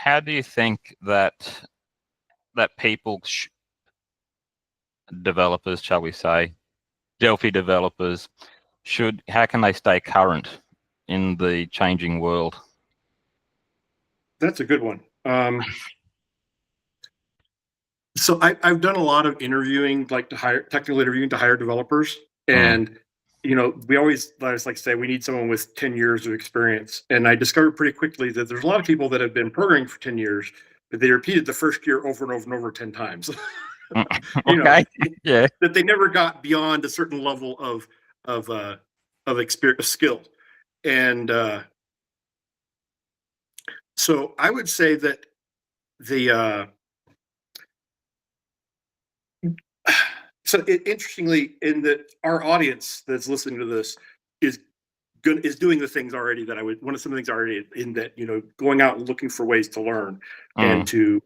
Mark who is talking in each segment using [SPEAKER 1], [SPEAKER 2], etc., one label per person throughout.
[SPEAKER 1] how do you think that people, developers, shall we say, Delphi developers, how can they stay current in the changing world?
[SPEAKER 2] That's a good one. So I've done a lot of interviewing, like technical interviewing to hire developers, and we always like to say we need someone with 10 years of experience. And I discovered pretty quickly that there's a lot of people that have been programming for 10 years, but they repeated the first year over and over and over 10 times.
[SPEAKER 1] Okay. Yeah.
[SPEAKER 2] That they never got beyond a certain level of experience, skill, and so I would say that interestingly, in that our audience that's listening to this is doing the things already that one of some things already in that, going out and looking for ways to learn and to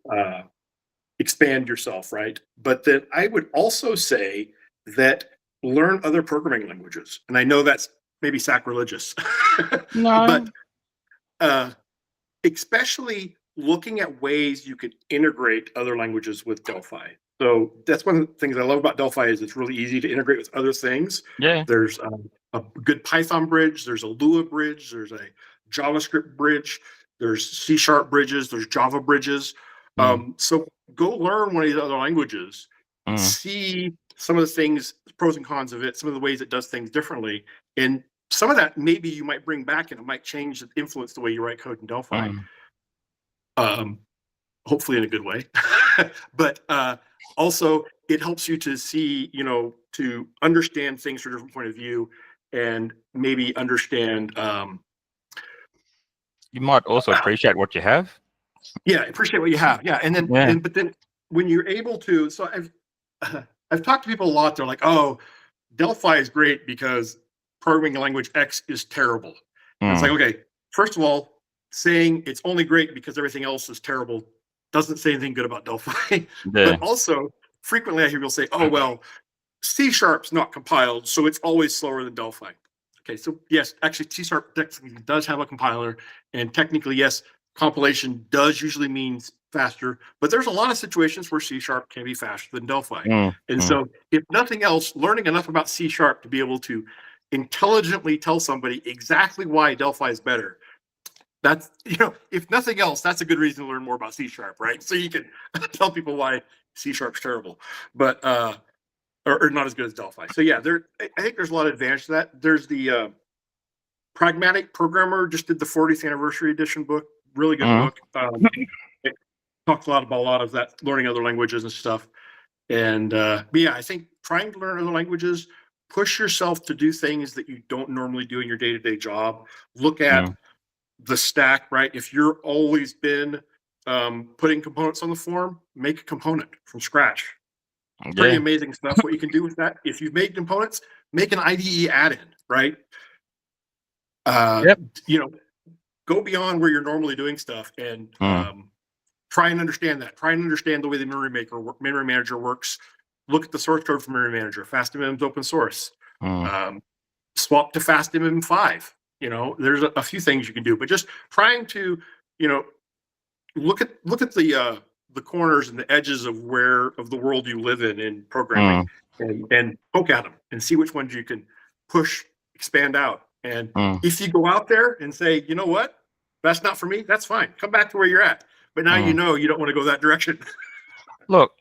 [SPEAKER 2] expand yourself, right? But then I would also say that learn other programming languages. And I know that's maybe sacrilegious,
[SPEAKER 1] No.
[SPEAKER 2] but especially looking at ways you could integrate other languages with Delphi. So that's one of the things I love about Delphi is it's really easy to integrate with other things.
[SPEAKER 1] Yeah.
[SPEAKER 2] There's a good Python bridge. There's a Lua bridge. There's a JavaScript bridge. There's C# bridges. There's Java bridges. So go learn one of these other languages. See some of the things, pros and cons of it, some of the ways it does things differently. And some of that maybe you might bring back and it might change, influence the way you write code in Delphi. Hopefully in a good way. But also it helps you to see, to understand things from a different point of view and maybe understand.
[SPEAKER 1] You might also appreciate what you have.
[SPEAKER 2] Yeah, appreciate what you have. Yeah. And then, but then when you're able to, so I've talked to people a lot. They're like, oh, Delphi is great because programming language X is terrible. And it's like, okay, first of all, saying it's only great because everything else is terrible doesn't say anything good about Delphi. But also, frequently I hear people say, oh, well, C#'s not compiled, so it's always slower than Delphi. Okay, so yes, actually C# technically does have a compiler, and technically, yes, compilation does usually mean faster, but there's a lot of situations where C# can be faster than Delphi. And so if nothing else, learning enough about C# to be able to intelligently tell somebody exactly why Delphi is better, that's, if nothing else, that's a good reason to learn more about C#, right? So you can tell people why C# terrible, but or not as good as Delphi. So yeah, I think there's a lot of advantage to that. There's the Pragmatic Programmer just did the 40th anniversary edition book. Really good book. It talks a lot of that, learning other languages and stuff. And but yeah, I think trying to learn other languages, push yourself to do things that you don't normally do in your day-to-day job. Look at the stack, right? If you're always been putting components on the form, make a component from scratch. Pretty amazing stuff what you can do with that. If you've made components, make an IDE add-in, right? Go beyond where you're normally doing stuff and try and understand that. Try and understand the way the memory manager works. Look at the source code for memory manager. FastMM is open source. Swap to FastMM5. There's a few things you can do, but just trying to, look at the corners and the edges of the world you live in programming and poke at them and see which ones you can push, expand out. And if you go out there and say, you know what, that's not for me, that's fine. Come back to where you're at. But now you don't want to go that direction.
[SPEAKER 1] Look,